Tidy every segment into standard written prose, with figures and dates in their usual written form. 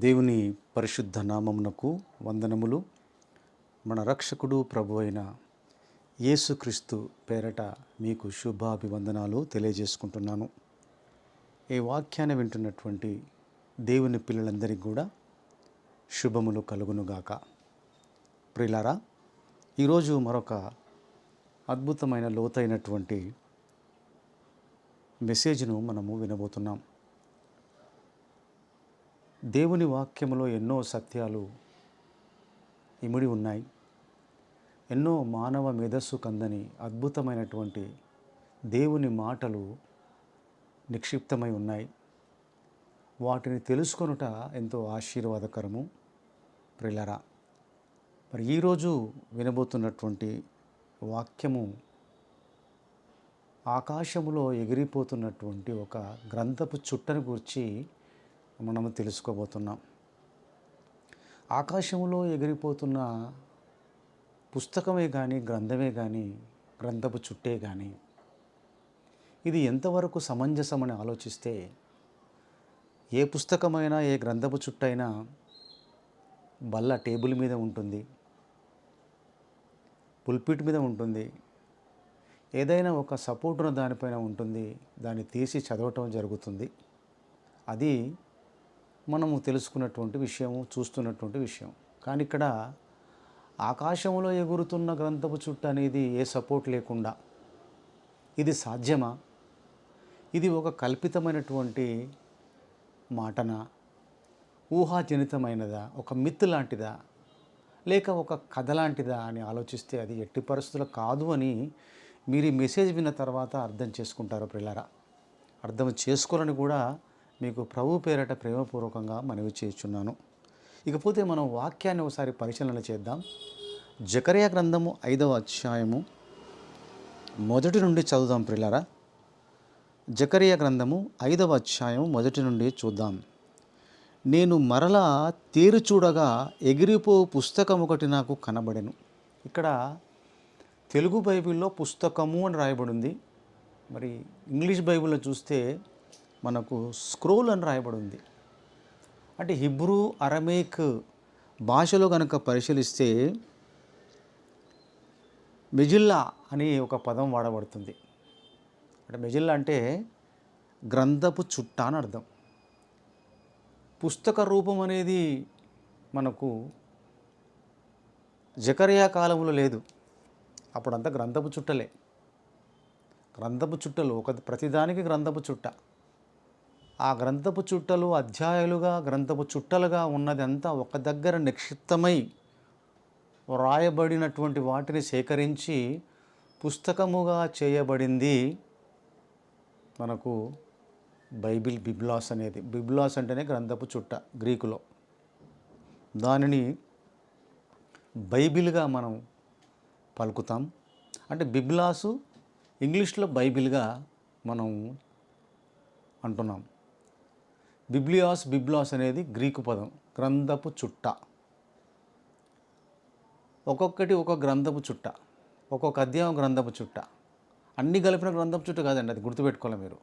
దేవుని పరిశుద్ధ నామమునకు వందనములు. మన రక్షకుడు ప్రభు అయిన యేసుక్రీస్తు పేరట మీకు శుభాభివందనాలు తెలియజేసుకుంటున్నాను. ఈ వాక్యాన్ని వింటున్నటువంటి దేవుని పిల్లలందరికీ కూడా శుభములు కలుగునుగాక. ప్రియులారా, ఈరోజు మరొక అద్భుతమైన లోతైనటువంటి మెసేజ్ను మనము వినబోతున్నాం. దేవుని వాక్యములో ఎన్నో సత్యాలు ఇమిడి ఉన్నాయి. ఎన్నో మానవ మేధస్సు కందని అద్భుతమైనటువంటి దేవుని మాటలు నిక్షిప్తమై ఉన్నాయి. వాటిని తెలుసుకొనుట ఎంతో ఆశీర్వాదకరము. ప్రియులారా, మరి ఈరోజు వినబోతున్నటువంటి వాక్యము ఆకాశములో ఎగిరిపోతున్నటువంటి ఒక గ్రంథపు చుట్టను గురించి మనము తెలుసుకోబోతున్నాం. ఆకాశంలో ఎగిరిపోతున్న పుస్తకమే కానీ, గ్రంథమే కానీ, గ్రంథపు చుట్టే కానీ ఇది ఎంతవరకు సమంజసమని ఆలోచిస్తే, ఏ పుస్తకమైనా, ఏ గ్రంథపు చుట్టైనా బల్ల టేబుల్ మీద ఉంటుంది, పుల్పిట్ మీద ఉంటుంది, ఏదైనా ఒక సపోర్టున దానిపైన ఉంటుంది. దాన్ని తీసి చదవటం జరుగుతుంది. అది మనము తెలుసుకున్నటువంటి విషయము, చూస్తున్నటువంటి విషయం. కానీ ఇక్కడ ఆకాశంలో ఎగురుతున్న గ్రంథపు చుట్ట అనేది ఏ సపోర్ట్ లేకుండా ఇది సాధ్యమా? ఇది ఒక కల్పితమైనటువంటి మాటనా, ఊహాజనితమైనదా, ఒక మిత్ లాంటిదా, లేక ఒక కథ లాంటిదా అని ఆలోచిస్తే అది ఎట్టి పరిస్థితులు కాదు అని మీరు ఈ మెసేజ్ విన్న తర్వాత అర్థం చేసుకుంటారు. ప్రియులారా, అర్థం చేసుకోవాలని కూడా మీకు ప్రభు పేరట ప్రేమపూర్వకంగా మనవి చేస్తున్నాను. ఇకపోతే మనం వాక్యాన్ని ఒకసారి పరిశీలన చేద్దాం. జకర్యా గ్రంథము 5వ అధ్యాయము 1 నుండి చదువుదాం. ప్రియులారా, జకర్యా గ్రంథము 5వ అధ్యాయం 1 నుండి చూద్దాం. నేను మరలా తేరు చూడగా ఎగిరిపో పుస్తకం ఒకటి నాకు కనబడెను. ఇక్కడ తెలుగు బైబిల్లో పుస్తకము అని రాయబడింది. మరి ఇంగ్లీష్ బైబిల్లో చూస్తే మనకు స్క్రోల్ అని రాయబడి ఉంది. అంటే హిబ్రూ, అరమేక్ భాషలో కనుక పరిశీలిస్తే మెజిల్లా అని ఒక పదం వాడబడుతుంది. అంటే మెజిల్లా అంటే గ్రంథపు చుట్ట అని అర్థం. పుస్తక రూపం అనేది మనకు జకర్యా కాలంలో లేదు. అప్పుడంతా గ్రంథపు చుట్టలే. గ్రంథపు చుట్టలు ప్రతిదానికి గ్రంథపు చుట్ట. ఆ గ్రంథపు చుట్టలు అధ్యాయాలుగా, గ్రంథపు చుట్టలుగా ఉన్నదంతా ఒక దగ్గర నిక్షిప్తమై వ్రాయబడినటువంటి వాటిని సేకరించి పుస్తకముగా చేయబడింది మనకు బైబిల్, బిబ్లాస్ అనేది. బిబ్లాస్ అంటేనే గ్రంథపు చుట్ట గ్రీకులో. దానిని బైబిల్గా మనం పలుకుతాం. అంటే బిబ్లాసు ఇంగ్లీష్లో బైబిల్గా మనం అంటున్నాం. బిబ్లాస్ అనేది గ్రీకు పదం, గ్రంథపు చుట్ట. ఒక్కొక్కటి ఒక్కొక్క గ్రంథపు చుట్ట, ఒక్కొక్క అధ్యాయం గ్రంథపు చుట్ట. అన్నీ కలిపిన గ్రంథపు చుట్ట కాదండి, అది గుర్తుపెట్టుకోవాలి మీరు.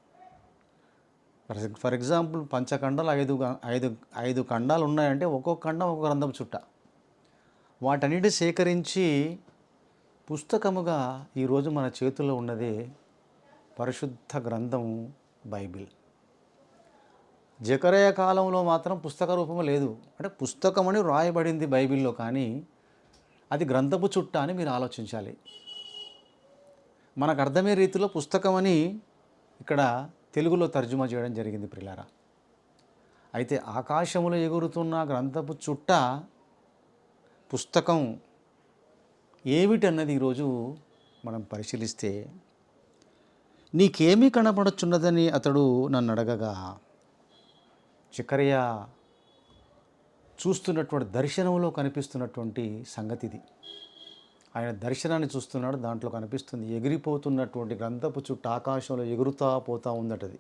ఫర్ ఎగ్జాంపుల్ పంచఖండాలు ఐదు ఖండాలు ఉన్నాయంటే ఒక్కొక్క ఖండం ఒక గ్రంథపు చుట్ట. వాటన్నిటి సేకరించి పుస్తకముగా ఈరోజు మన చేతుల్లో ఉన్నదే పరిశుద్ధ గ్రంథము బైబిల్. జకర్యా కాలంలో మాత్రం పుస్తక రూపము లేదు. అంటే పుస్తకం అని రాయబడింది బైబిల్లో, కానీ అది గ్రంథపు చుట్ట అని మీరు ఆలోచించాలి. మనకు అర్థమయ్యే రీతిలో పుస్తకం అని ఇక్కడ తెలుగులో తర్జుమా చేయడం జరిగింది. ప్రియులారా, అయితే ఆకాశములో ఎగురుతున్న గ్రంథపు చుట్ట పుస్తకం ఏమిటన్నది ఈరోజు మనం పరిశీలిస్తే, నీకేమీ కనపడుచున్నదని అతడు నన్ను అడగగా, జకర్యా చూస్తున్నటువంటి దర్శనంలో కనిపిస్తున్నటువంటి సంగతి ఇది. ఆయన దర్శనాన్ని చూస్తున్నాడు. దాంట్లో కనిపిస్తుంది ఎగిరిపోతున్నటువంటి గ్రంథపు చుట్టూ ఆకాశంలో ఎగురుతా పోతా ఉందటది.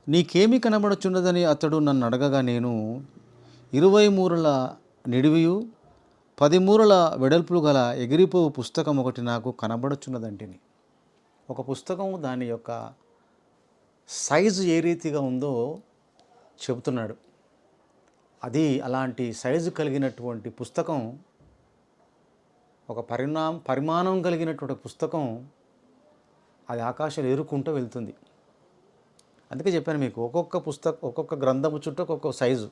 నీకేమి కనబడుచున్నదని అతడు నన్ను అడగగా నేను 20 మూరల నిడివియు 10 మూరల వెడల్పులు గల ఎగిరిపోవు పుస్తకం ఒకటి నాకు కనబడుచున్నదంటిని. ఒక పుస్తకం దాని యొక్క సైజు ఏ రీతిగా ఉందో చెబుతున్నాడు. అది అలాంటి సైజు కలిగినటువంటి పుస్తకం, ఒక పరిమాణం కలిగినటువంటి పుస్తకం అది ఆకాశంలో ఎరుకుంటూ వెళ్తుంది. అందుకే చెప్పాను మీకు, ఒక్కొక్క గ్రంథము చుట్టూ ఒక్కొక్క సైజు.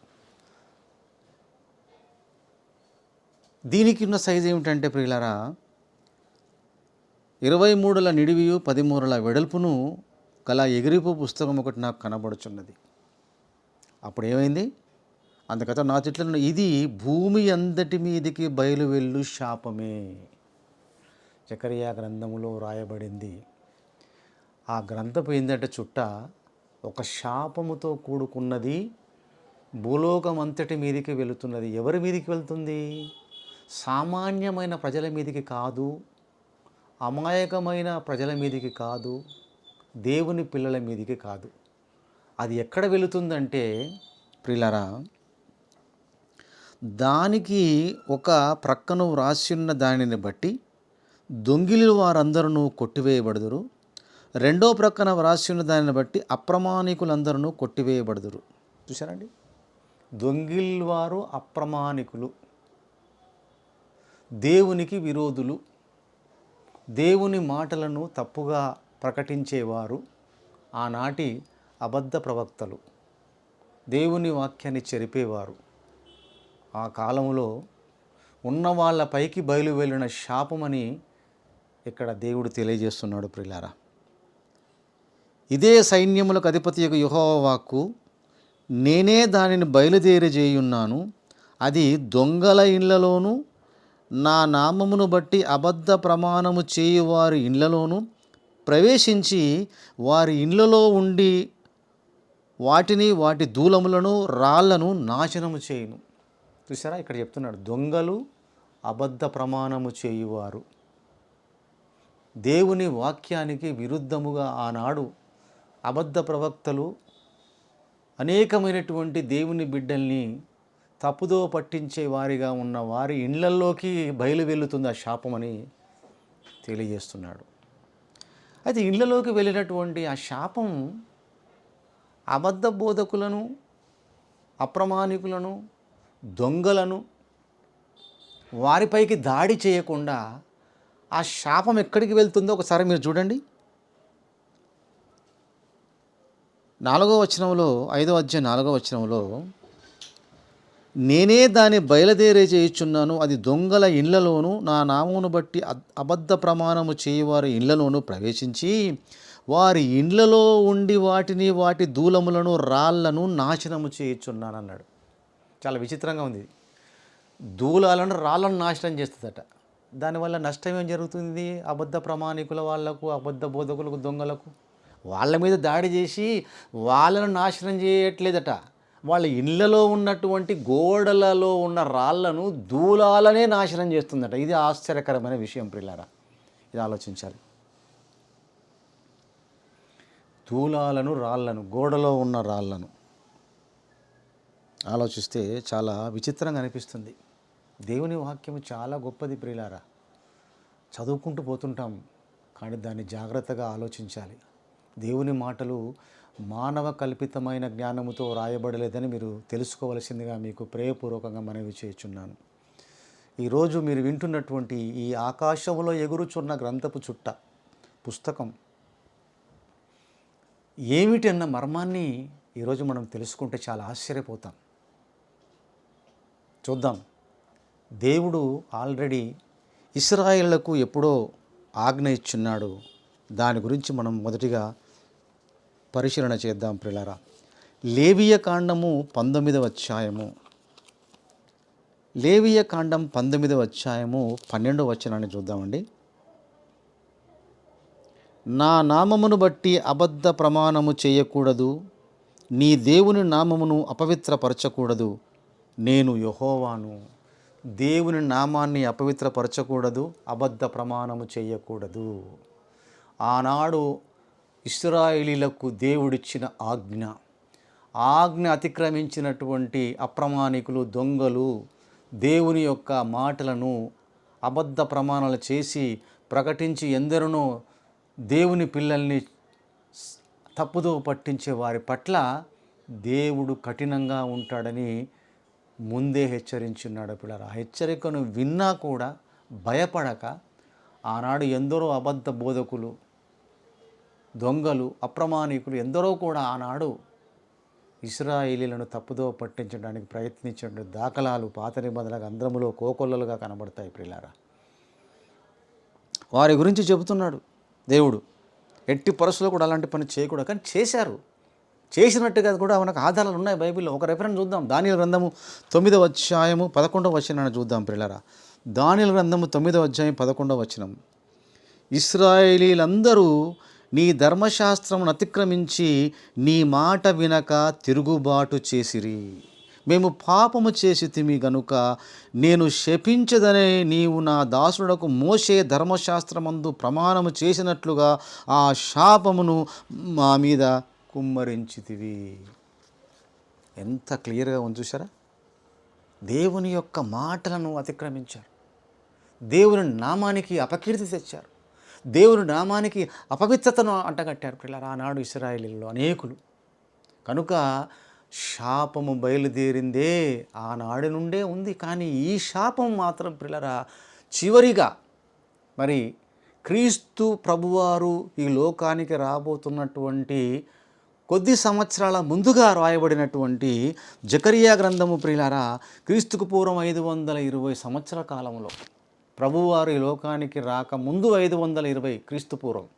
దీనికి ఉన్న సైజు ఏమిటంటే ప్రియులారా, 20 మూరల నిడివియు 10 మూరల వెడల్పును గల ఎగిరిపో పుస్తకం ఒకటి నాకు కనబడుచున్నది. అప్పుడు ఏమైంది? అందుకత నా చెట్లను ఇది భూమి అందటి మీదికి బయలువెళ్ళు శాపమే. జకరియా గ్రంథములో రాయబడింది. ఆ గ్రంథపు ఏందంటే చుట్ట ఒక శాపముతో కూడుకున్నది, భూలోకం అంతటి మీదికి వెళుతున్నది. ఎవరి మీదికి వెళ్తుంది? సామాన్యమైన ప్రజల మీదికి కాదు, అమాయకమైన ప్రజల మీదికి కాదు, దేవుని పిల్లల మీదికి కాదు. అది ఎక్కడ వెళుతుందంటే ప్రియులారా, దానికి ఒక ప్రక్కను వ్రాసిన్న దానిని బట్టి దొంగిలి వారందరూ కొట్టివేయబడుదురు, రెండో ప్రక్కన వ్రాసిన్న దానిని బట్టి అప్రమాణికులందరూ కొట్టివేయబడుదురు. చూసారండి, దొంగిల్వారు అప్రమాణికులు, దేవునికి విరోధులు, దేవుని మాటలను తప్పుగా ప్రకటించేవారు, ఆనాటి అబద్ధ ప్రవక్తలు, దేవుని వాక్యాన్ని చెరిపేవారు. ఆ కాలంలో ఉన్న వాళ్ళ పైకి బయలు వెళ్ళిన శాపమని ఇక్కడ దేవుడు తెలియజేస్తున్నాడు ప్రియులారా. ఇదే సైన్యములకు అధిపతియగు యెహోవా వాక్కు, నేనే దానిని బయలుదేరజేయున్నాను. అది దొంగల ఇండ్లలోను, నా నామమును బట్టి అబద్ధ ప్రమాణము చేయువారి ఇండ్లలోను ప్రవేశించి వారి ఇండ్లలో ఉండి వాటిని, వాటి దూలములను, రాళ్లను నాశనము చేయును. చూసారా, ఇక్కడ చెప్తున్నాడు, దొంగలు, అబద్ధ ప్రమాణము చేయువారు. దేవుని వాక్యానికి విరుద్ధముగా ఆనాడు అబద్ధ ప్రవక్తలు అనేకమైనటువంటి దేవుని బిడ్డల్ని తప్పుదో పట్టించే వారిగా ఉన్న వారి ఇండ్లల్లోకి బయలు వెళుతుంది ఆ శాపమని తెలియజేస్తున్నాడు. అయితే ఇండ్లలోకి వెళ్ళినటువంటి ఆ శాపం అబద్ధ బోధకులను, అప్రమాణికులను, దొంగలను, వారిపైకి దాడి చేయకుండా ఆ శాపం ఎక్కడికి వెళ్తుందో ఒకసారి మీరు చూడండి. 4వ వచనంలో, 5వ అధ్యాయం 4వ వచనంలో, నేనే దాన్ని బయలుదేరే చేయుచున్నాను. అది దొంగల ఇండ్లలోను, నా నామమును బట్టి అబద్ధ ప్రమాణము చేయువారి ఇండ్లలోను ప్రవేశించి వారి ఇండ్లలో ఉండి వాటిని, వాటి దూలములను, రాళ్లను నాశనము చేయుచున్నాను అన్నాడు. చాలా విచిత్రంగా ఉంది. దూలాలను, రాళ్లను నాశనం చేస్తుందట. దానివల్ల నష్టం ఏం జరుగుతుంది? అబద్ధ ప్రమాణికుల వాళ్లకు, అబద్ధ బోధకులకు, దొంగలకు, వాళ్ళ మీద దాడి చేసి వాళ్ళను నాశనం చేయట్లేదట. వాళ్ళ ఇళ్ళలో ఉన్నటువంటి గోడలలో ఉన్న రాళ్లను, దూలాలనే నాశనం చేస్తుందట. ఇది ఆశ్చర్యకరమైన విషయం ప్రియులారా, ఇది ఆలోచించాలి. దూలాలను, రాళ్లను, గోడలో ఉన్న రాళ్లను ఆలోచిస్తే చాలా విచిత్రంగా అనిపిస్తుంది. దేవుని వాక్యము చాలా గొప్పది ప్రియులారా. చదువుకుంటూ పోతుంటాం, కానీ దాన్ని జాగ్రత్తగా ఆలోచించాలి. దేవుని మాటలు మానవ కల్పితమైన జ్ఞానముతో రాయబడలేదని మీరు తెలుసుకోవలసిందిగా మీకు ప్రేయపూర్వకంగా మనవి చేయుచున్నాను. ఈరోజు మీరు వింటున్నటువంటి ఈ ఆకాశంలో ఎగురుచున్న గ్రంథపు చుట్ట పుస్తకం ఏమిటి అన్న మర్మాన్ని ఈరోజు మనం తెలుసుకుంటే చాలా ఆశ్చర్యపోతాం. చూద్దాం. దేవుడు ఆల్రెడీ ఇశ్రాయేలులకు ఎప్పుడో ఆజ్ఞ ఇచ్చున్నాడు. దాని గురించి మనం మొదటిగా పరిశీలన చేద్దాం ప్రియులారా. లేవియ కాండము 19వ అధ్యాయము, లేవియ కాండం 19వ అధ్యాయము 12వ వచనాన్ని చూద్దామండి. నా నామమును బట్టి అబద్ధ ప్రమాణము చేయకూడదు, నీ దేవుని నామమును అపవిత్రపరచకూడదు, నేను యెహోవాను. దేవుని నామాన్ని అపవిత్రపరచకూడదు, అబద్ధ ప్రమాణము చేయకూడదు. ఆనాడు ఇశ్రాయేలీలకు దేవుడిచ్చిన ఆజ్ఞ. ఆజ్ఞ అతిక్రమించినటువంటి అప్రమాణికులు, దొంగలు దేవుని యొక్క మాటలను అబద్ధ ప్రమాణాలు చేసి ప్రకటించి ఎందరినో దేవుని పిల్లల్ని తప్పుదో పట్టించే వారి పట్ల దేవుడు కఠినంగా ఉంటాడని ముందే హెచ్చరించున్నాడు. పిల్లలు ఆ హెచ్చరికను విన్నా కూడా భయపడక ఆనాడు ఎందరో అబద్ధ బోధకులు, దొంగలు, అప్రమాణికులు ఎందరో కూడా ఆనాడు ఇశ్రాయేలీలను తప్పుదో పట్టించడానికి ప్రయత్నించిన దాఖలాలు పాత నిబంధన గ్రంథములో కోకొల్లలుగా కనబడతాయి. ప్రియులారా, వారి గురించి చెబుతున్నాడు దేవుడు. ఎట్టి పరిస్థితుల్లో కూడా అలాంటి పని చేయకూడదు, కానీ చేశారు. చేసినట్టుగా కూడా మనకు ఆధారాలు ఉన్నాయి బైబిల్లో. ఒక రెఫరెన్స్ చూద్దాం. దానియేలు గ్రంథము 9వ అధ్యాయము 11వ వచనాన్ని చూద్దాం ప్రియులారా. దానియేలు గ్రంథము 9వ అధ్యాయం 11వ వచనం. ఇశ్రాయేలీలందరూ నీ ధర్మశాస్త్రమును అతిక్రమించి నీ మాట వినక తిరుగుబాటు చేసిరి. మేము పాపము చేసితిమి గనుక నేను శపించదనే నీవు నా దాసుడకు మోషే ధర్మశాస్త్రమందు ప్రమాణము చేసినట్లుగా ఆ శాపమును మా మీద కుమ్మరించితివి. ఎంత క్లియర్గా ఉంది చూసారా? దేవుని యొక్క మాటలను అతిక్రమించారు. దేవుని నామానికి అపకీర్తి తెచ్చారు. దేవుని నామానికి అపవిత్రతను అంటగట్టారు. పిల్లలు ఆనాడు ఇశ్రాయేలీయులు అనేకులు. కనుక శాపము బయలుదేరిందే ఆనాడి నుండే ఉంది. కానీ ఈ శాపం మాత్రం పిల్లరా చివరిగా మరి క్రీస్తు ప్రభువారు ఈ లోకానికి రాబోతున్నటువంటి కొద్ది సంవత్సరాల ముందుగా రాయబడినటువంటి జకరియా గ్రంథము ప్రియులారా, క్రీస్తుకు పూర్వం 520 సంవత్సరాల కాలంలో ప్రభువారు ఈ లోకానికి రాకముందు 520 క్రీస్తు పూర్వం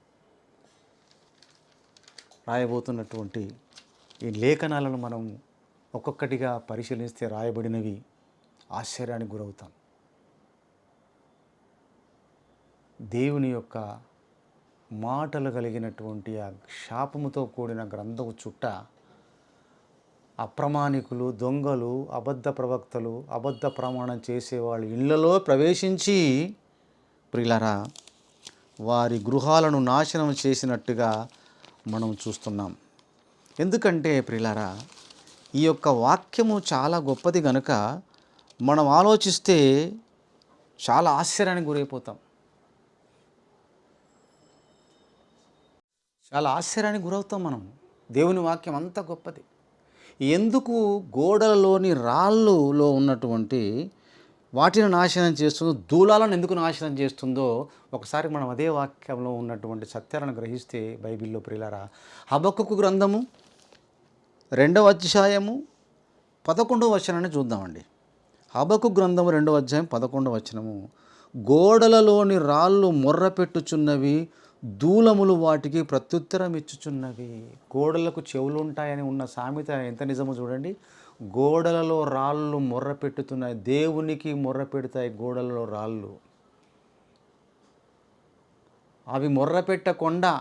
రాయబోతున్నటువంటి ఈ లేఖనాలను మనం ఒక్కొక్కటిగా పరిశీలిస్తే రాయబడినవి ఆశ్చర్యానికి గురవుతాం. దేవుని యొక్క మాటలు కలిగినటువంటి ఆ శాపముతో కూడిన గ్రంథము చుట్ట అప్రమాణికులు, దొంగలు, అబద్ధ ప్రవక్తలు, అబద్ధ ప్రమాణం చేసేవాళ్ళు ఇళ్లలో ప్రవేశించి ప్రియులారా వారి గృహాలను నాశనం చేసినట్టుగా మనం చూస్తున్నాం. ఎందుకంటే ప్రియులారా ఈ యొక్క వాక్యము చాలా గొప్పది కనుక మనం ఆలోచిస్తే చాలా ఆశ్చర్యానికి గురైపోతాం. చాలా ఆశ్చర్యానికి గురవుతాం మనం. దేవుని వాక్యం అంత గొప్పది. ఎందుకు గోడలలోని రాళ్ళులో ఉన్నటువంటి వాటిని నాశనం చేస్తుందో, దూలాలను ఎందుకు నాశనం చేస్తుందో ఒకసారి మనం అదే వాక్యంలో ఉన్నటువంటి సత్యాలను గ్రహిస్తే బైబిల్లో ప్రియులారా, హబక్కూకు గ్రంథము 2వ అధ్యాయము 11వ వచనాన్ని చూద్దామండి. హబక్కూకు గ్రంథము 2వ అధ్యాయం 11వ వచనము. గోడలలోని రాళ్ళు మొర్ర పెట్టుచున్నవి, దూలములు వాటికి ప్రత్యుత్తరం ఇచ్చుచున్నవి. గోడలకు చెవులు ఉంటాయని ఉన్న సామెత ఎంత నిజమో చూడండి. గోడలలో రాళ్ళు మొర్ర పెట్టుతున్నాయి. దేవునికి మొర్ర పెడతాయి గోడలలో రాళ్ళు. అవి మొర్ర పెట్టకుండా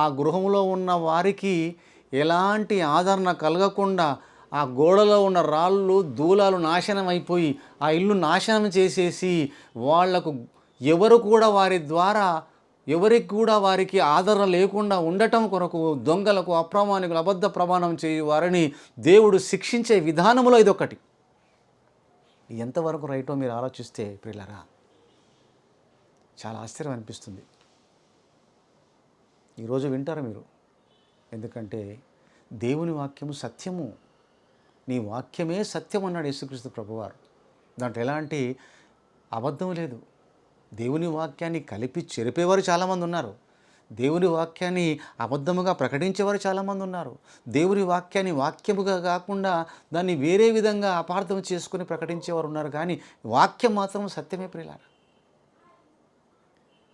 ఆ గృహంలో ఉన్న వారికి ఎలాంటి ఆదరణ కలగకుండా ఆ గోడలో ఉన్న రాళ్ళు, దూలాలు నాశనం అయిపోయి ఆ ఇల్లు నాశనం చేసేసి వాళ్లకు ఎవరికి కూడా వారికి ఆదరణ లేకుండా ఉండటం కొరకు దొంగలకు, అప్రమాణికులు, అబద్ధ ప్రమాణం చేయు వారిని దేవుడు శిక్షించే విధానంలో ఇదొకటి. ఎంతవరకు రైటో మీరు ఆలోచిస్తే ప్రియులారా చాలా ఆశ్చర్యం అనిపిస్తుంది. ఈరోజు వింటారు మీరు. ఎందుకంటే దేవుని వాక్యము సత్యము. నీ వాక్యమే సత్యం అన్నాడు యేసుక్రీస్తు ప్రభువారు. దాంట్లో ఎలాంటి అబద్ధం లేదు. దేవుని వాక్యాన్ని కలిపి చెరిపేవారు చాలామంది ఉన్నారు. దేవుని వాక్యాన్ని అబద్ధముగా ప్రకటించేవారు చాలామంది ఉన్నారు. దేవుని వాక్యాన్ని వాక్యముగా కాకుండా దాన్ని వేరే విధంగా అపార్థం చేసుకుని ప్రకటించేవారు ఉన్నారు. కానీ వాక్యం మాత్రం సత్యమే ప్రియులారా.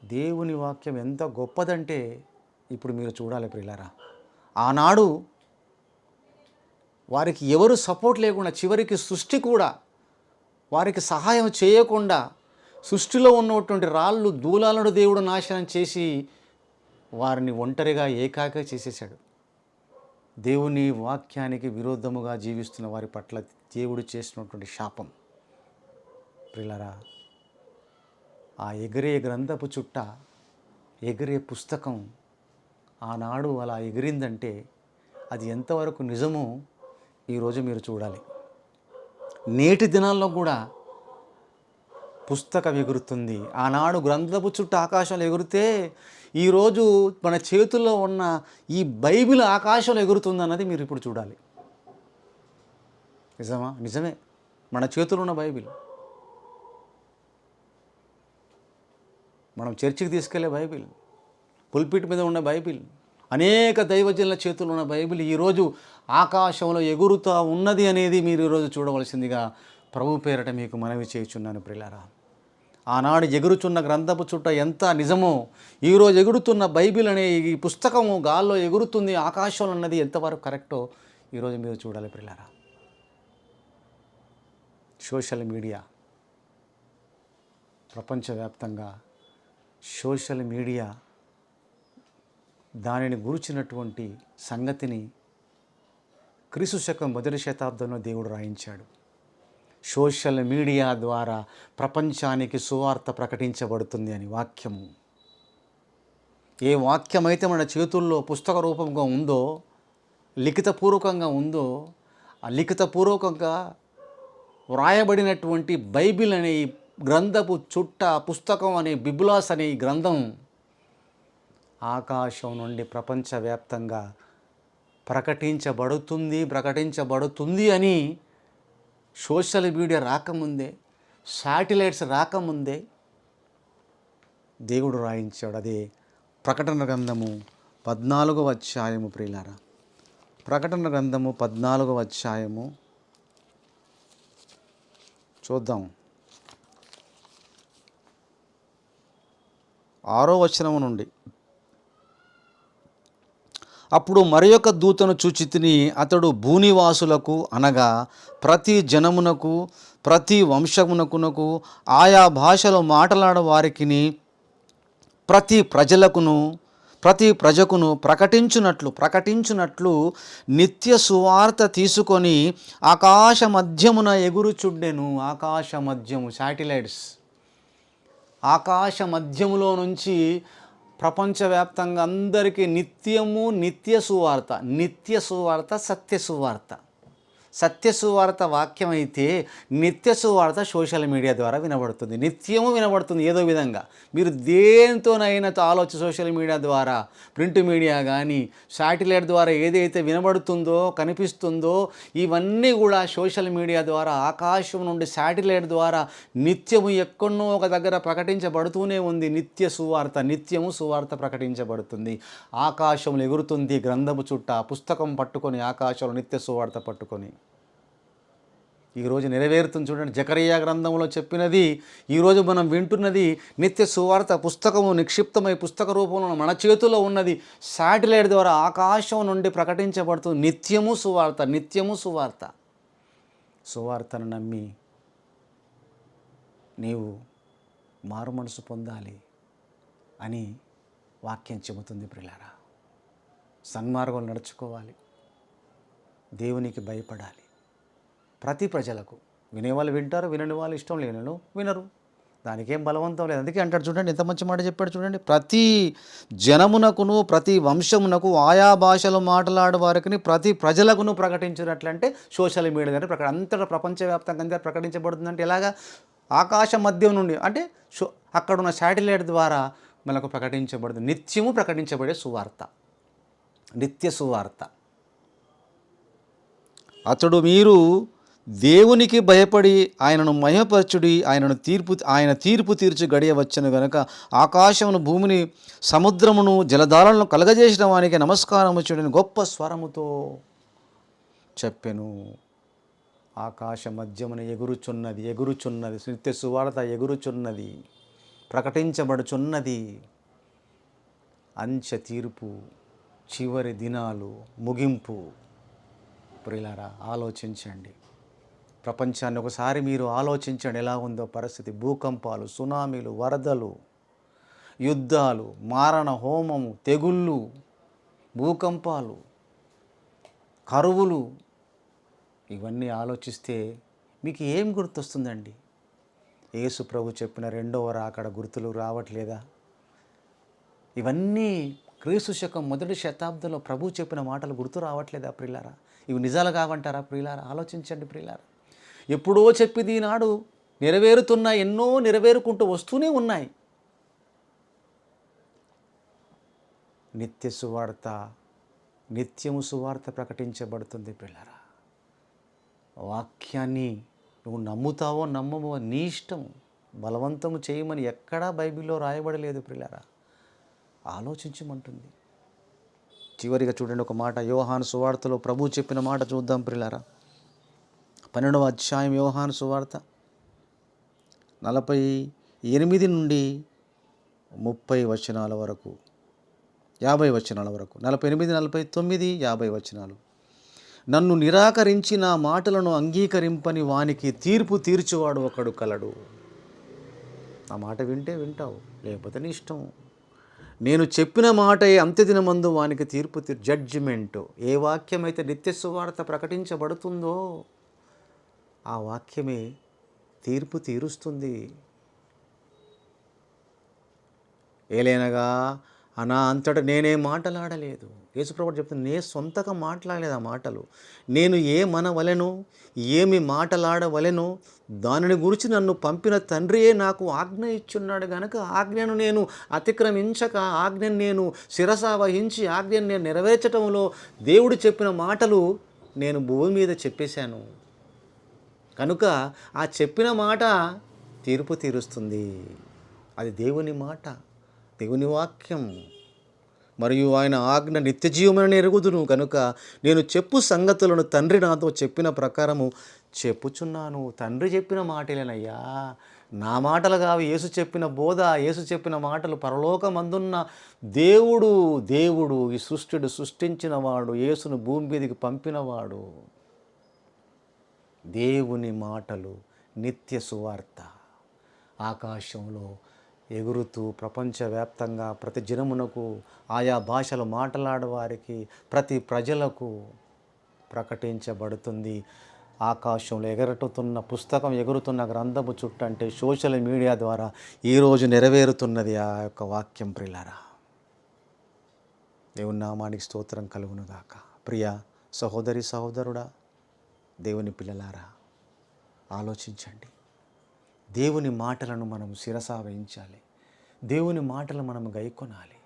దేవుని వాక్యం ఎంత గొప్పదంటే ఇప్పుడు మీరు చూడాలి ప్రియులారా. ఆనాడు వారికి ఎవరు సపోర్ట్ లేకుండా, చివరికి సృష్టి కూడా వారికి సహాయం చేయకుండా సృష్టిలో ఉన్నటువంటి రాళ్ళు, దూలాలను దేవుడు నాశనం చేసి వారిని ఒంటరిగా ఏకాగా చేసేసాడు. దేవుని వాక్యానికి విరోధముగా జీవిస్తున్న వారి పట్ల దేవుడు చేసినటువంటి శాపం. ప్రియులారా, ఆ ఎగిరే గ్రంథపు చుట్ట, ఎగిరే పుస్తకం ఆనాడు అలా ఎగిరిందంటే అది ఎంతవరకు నిజమో ఈరోజు మీరు చూడాలి. నేటి దినాల్లో కూడా పుస్తకం ఎగురుతుంది. ఆనాడు గ్రంథపు చుట్టూ ఆకాశంలో ఎగురితే ఈరోజు మన చేతుల్లో ఉన్న ఈ బైబిల్ ఆకాశంలో ఎగురుతుందన్నది మీరు ఇప్పుడు చూడాలి. నిజమా? నిజమే. మన చేతుల్లో ఉన్న బైబిల్, మనం చర్చికి తీసుకెళ్లే బైబిల్, పుల్పిట్ మీద ఉన్న బైబిల్, అనేక దైవజనుల చేతుల్లో ఉన్న బైబిల్ ఈరోజు ఆకాశంలో ఎగురుతూ ఉన్నది అనేది మీరు ఈరోజు చూడవలసిందిగా ప్రభు పేరట మీకు మనవి చేయుచున్నాను ప్రియులారా. ఆనాడు ఎగురుచున్న గ్రంథపు చుట్ట ఎంత నిజమో ఈరోజు ఎగురుతున్న బైబిల్ అనే ఈ పుస్తకము గాల్లో ఎగురుతుంది ఆకాశంలో అన్నది ఎంతవరకు కరెక్టో ఈరోజు మీరు చూడాలి ప్రియులారా. సోషల్ మీడియా, ప్రపంచవ్యాప్తంగా సోషల్ మీడియా దానిని గురించినటువంటి సంగతిని క్రీస్తు శకం మొదటి శతాబ్దంలో దేవుడు రాయించాడు. సోషల్ మీడియా ద్వారా ప్రపంచానికి సువార్త ప్రకటించబడుతుంది అని వాక్యము. ఏ వాక్యమైతే మన చేతుల్లో పుస్తక రూపంగా ఉందో, లిఖితపూర్వకంగా ఉందో, ఆ లిఖితపూర్వకంగా వ్రాయబడినటువంటి బైబిల్ అనే ఈ గ్రంథపు చుట్ట, పుస్తకం అనే బిబులాస్ అనే ఈ గ్రంథం ఆకాశం నుండి ప్రపంచవ్యాప్తంగా ప్రకటించబడుతుంది అని సోషల్ మీడియా రాకముందే, శాటిలైట్స్ రాకముందే దేవుడు రాయించాడు. అదే ప్రకటన గ్రంథము 14వ అధ్యాయము ప్రియులారా. ప్రకటన గ్రంథము 14వ అధ్యాయము చూద్దాం. 6వ వచనము నుండి. అప్పుడు మరియొక దూతను చూచితిని. అతడు భూనివాసులకు అనగా ప్రతి జనమునకు, ప్రతి వంశమునకునకు, ఆయా భాషలో మాట్లాడే వారికిని, ప్రతి ప్రజకును ప్రకటించున్నట్లు నిత్య సువార్త తీసుకొని ఆకాశ మధ్యమున ఎగురుచుండెను. ఆకాశ మధ్యము, శాటిలైట్స్ ఆకాశ మధ్యములో నుంచి ప్రపంచవ్యాప్తంగా అందరికీ నిత్య సువార్త, సత్య సువార్త వాక్యం అయితే నిత్య సువార్త సోషల్ మీడియా ద్వారా వినబడుతుంది. నిత్యము వినబడుతుంది ఏదో విధంగా. మీరు దేనితోనైనా సోషల్ మీడియా ద్వారా, ప్రింట్ మీడియా కానీ, శాటిలైట్ ద్వారా ఏదైతే వినబడుతుందో, కనిపిస్తుందో ఇవన్నీ కూడా సోషల్ మీడియా ద్వారా, ఆకాశం నుండి శాటిలైట్ ద్వారా నిత్యము ఎక్కడో ఒక దగ్గర ప్రకటించబడుతూనే ఉంది. నిత్యము సువార్త ప్రకటించబడుతుంది. ఆకాశంలో ఎగురుతుంది గ్రంథము చుట్ట, పుస్తకం పట్టుకొని, ఆకాశంలో నిత్య సువార్త పట్టుకొని ఈరోజు నెరవేరుతుంది. చూడండి, జకరియా గ్రంథంలో చెప్పినది ఈరోజు మనం వింటున్నది. నిత్య సువార్త పుస్తకము నిక్షిప్తమై పుస్తక రూపంలో మన చేతుల్లో ఉన్నది. శాటిలైట్ ద్వారా ఆకాశం నుండి ప్రకటించబడుతుంది. నిత్యము సువార్త. సువార్తను నమ్మి నీవు మారు మనసు పొందాలి అని వాక్యం చెబుతుంది ప్రియులారా. సన్మార్గంలో నడుచుకోవాలి, దేవునికి భయపడాలి. ప్రతి ప్రజలకు, వినేవాళ్ళు వింటారు, వినని వాళ్ళు ఇష్టం లేనను వినరు, దానికేం బలవంతం లేదు. అందుకే అంటాడు చూడండి, ఎంత మంచి మాట చెప్పాడు చూడండి. ప్రతి జనమునకును, ప్రతి వంశమునకు, ఆయా భాషలు మాట్లాడే వారికి, ప్రతి ప్రజలకును ప్రకటించినట్లంటే సోషల్ మీడియా అంటే అంతటా ప్రపంచవ్యాప్తంగా ప్రకటించబడుతుందంటే ఎలాగా? ఆకాశ మధ్యం నుండి అంటే అక్కడున్న శాటిలైట్ ద్వారా మనకు ప్రకటించబడుతుంది. నిత్యము ప్రకటించబడే సువార్త, నిత్య సువార్త. అతడు మీరు దేవునికి భయపడి ఆయనను మహిమపరచుడి, ఆయన తీర్పు తీర్చి గడియ వచ్చను గనుక ఆకాశమును, భూమిని, సముద్రమును, జలధారలను కలగజేసిన వానికి నమస్కారము చేయడని గొప్ప స్వరముతో చెప్పెను. ఆకాశ మధ్యమున ఎగురుచున్నది నిత్య సువార్త ఎగురుచున్నది, ప్రకటించబడుచున్నది. అంచె తీర్పు, చివరి దినాలు, ముగింపు. ప్రియులారా, ఆలోచించండి. ప్రపంచాన్ని ఒకసారి మీరు ఆలోచించండి, ఎలా ఉందో పరిస్థితి. భూకంపాలు, సునామీలు, వరదలు, యుద్ధాలు, మారణ హోమము, తెగుళ్ళు, భూకంపాలు, కరువులు, ఇవన్నీ ఆలోచిస్తే మీకు ఏం గుర్తొస్తుందండి? యేసు ప్రభు చెప్పిన రెండవ రాకడ గుర్తులు రావట్లేదా? ఇవన్నీ క్రీస్తు శకం మొదటి శతాబ్దంలో ప్రభు చెప్పిన మాటలు గుర్తు రావట్లేదా ప్రియులారా? ఇవి నిజాలు కావంటారా ప్రియులారా? ఆలోచించండి ప్రియులారా. ఎప్పుడో చెప్పిది ఈనాడు నెరవేరుతున్న, ఎన్నో నెరవేరుకుంటూ వస్తూనే ఉన్నాయి. నిత్య సువార్త, నిత్యము సువార్త ప్రకటించబడుతుంది ప్రియులారా. వాక్యాన్ని నువ్వు నమ్ముతావో నమ్మవో నీ ఇష్టం. బలవంతము చేయమని ఎక్కడా బైబిల్లో రాయబడలేదు ప్రియులారా. ఆలోచించమంటుంది. చివరిగా చూడండి ఒక మాట, యోహాను సువార్తలో ప్రభు చెప్పిన మాట చూద్దాం ప్రియులారా. 12వ అధ్యాయం యోహాను సువార్త 48 నుండి 30 వచనాల వరకు, 50 వచనాల వరకు, 48, 49, 50 వచనాలు. నన్ను నిరాకరించి నా మాటలను అంగీకరింపని వానికి తీర్పు తీర్చువాడు ఒకడు కలడు. ఆ మాట వింటే వింటావు, లేకపోతే నీ ఇష్టం. నేను చెప్పిన మాటే అంత్యదినమందు వానికి తీర్పు జడ్జిమెంటు. ఏ వాక్యమైతే నిత్య సువార్త ప్రకటించబడుతుందో ఆ వాక్యమే తీర్పు తీరుస్తుంది. ఏలైనగా నా అంతటా నేనే మాటలాడలేదు. యేసుప్రభువు చెప్తుంది, నే సొంతగా మాట్లాడలేదు ఆ మాటలు. నేను ఏ మనవలెనో, ఏమి మాటలాడవలెనో దానిని గురించి నన్ను పంపిన తండ్రియే నాకు ఆజ్ఞ ఇచ్చున్నాడు గనక ఆజ్ఞను నేను అతిక్రమించక, ఆజ్ఞను నేను శిరస వహించి, ఆజ్ఞను నేను నెరవేర్చడంలో దేవుడు చెప్పిన మాటలు నేను భూమి మీద చెప్పేశాను. కనుక ఆ చెప్పిన మాట తీర్పు తీరుస్తుంది. అది దేవుని మాట, దేవుని వాక్యం. మరియు ఆయన ఆజ్ఞ నిత్య జీవమని ఎరుగుదును కనుక నేను చెప్పు సంగతులను తండ్రి నాతో చెప్పిన ప్రకారము చెప్పుచున్నాను. తండ్రి చెప్పిన మాటలేనయ్యా, నా మాటలు కావు. యేసు చెప్పిన బోధ, యేసు చెప్పిన మాటలు. పరలోకమందున్న దేవుడు ఈ సృష్టించిన వాడు, యేసును భూమి మీదకి పంపినవాడు. దేవుని మాటలు, నిత్య సువార్త ఆకాశంలో ఎగురుతూ ప్రపంచవ్యాప్తంగా ప్రతి జనమునకు, ఆయా భాషలు మాట్లాడేవారికి, ప్రతి ప్రజలకు ప్రకటించబడుతుంది. ఆకాశంలో ఎగరటుతున్న పుస్తకం, ఎగురుతున్న గ్రంథము చుట్టూ అంటే సోషల్ మీడియా ద్వారా ఈరోజు నెరవేరుతున్నది ఆ యొక్క వాక్యం ప్రియులారా. దేవుని నామానికి స్తోత్రం కలుగునుగాక. ప్రియ సహోదరి సహోదరుడా, దేవుని పిల్లలారా, ఆలోచించండి. దేవుని మాటలను మనం శిరస వహించాలి. దేవుని మాటలు మనము గైకొనాలి.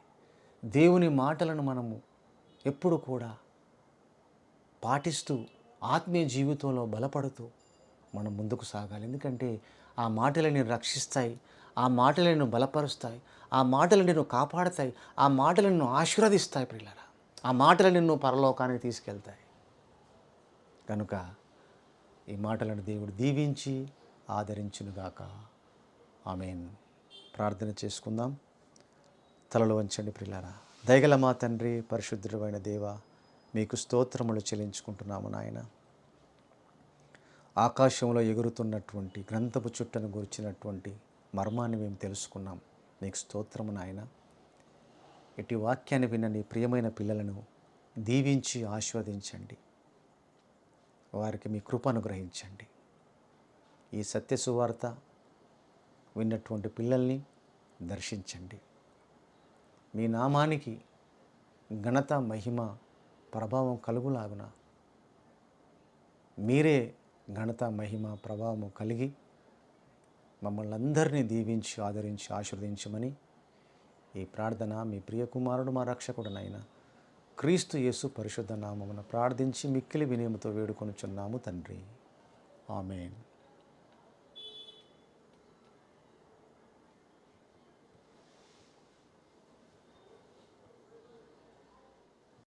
దేవుని మాటలను మనము ఎప్పుడు కూడా పాటిస్తూ ఆత్మీయ జీవితంలో బలపడుతూ మనం ముందుకు సాగాలి. ఎందుకంటే ఆ మాటలు నిన్ను రక్షిస్తాయి, ఆ మాటలు నిన్ను బలపరుస్తాయి, ఆ మాటలు నిన్ను కాపాడుతాయి, ఆ మాటలు నిన్ను ఆశీర్వదిస్తాయి ప్రియులారా. ఆ మాటలు నిన్ను పరలోకానికి తీసుకెళ్తాయి. కనుక ఈ మాటలను దేవుడు దీవించి ఆదరించునుగాక. ఆమేన్. ప్రార్థన చేసుకుందాం. తలలు వంచండి ప్రియులారా. దయగల మా తండ్రి, పరిశుద్ధుడైన దేవ, మీకు స్తోత్రములు చెల్లించుకుంటున్నాము నాయన. ఆకాశంలో ఎగురుతున్నటువంటి గ్రంథపు చుట్టను గురించినటువంటి మర్మాన్ని మేము తెలుసుకున్నాం. మీకు స్తోత్రము నాయన. ఇటు వాక్యాన్ని విన్న నీ ప్రియమైన పిల్లలను దీవించి ఆశీర్వదించండి. వారికి మీ కృప అనుగ్రహించండి. ఈ సత్య సువార్త విన్నటువంటి పిల్లల్ని దర్శించండి. మీ నామానికి ఘనత, మహిమ, ప్రభావం కలుగులాగున మీరే ఘనత, మహిమ, ప్రభావం కలిగి మమ్మల్ని అందరినీ దీవించి ఆదరించి ఆశీర్వదించమని ఈ ప్రార్థన మీ ప్రియకుమారుడు మా రక్షకుడునైన క్రీస్తు యేసు పరిశుద్ధ నామమున ప్రార్థించి మిక్కిలి వినయముతో వేడుకొనుచున్నాము తండ్రి. ఆమేన్.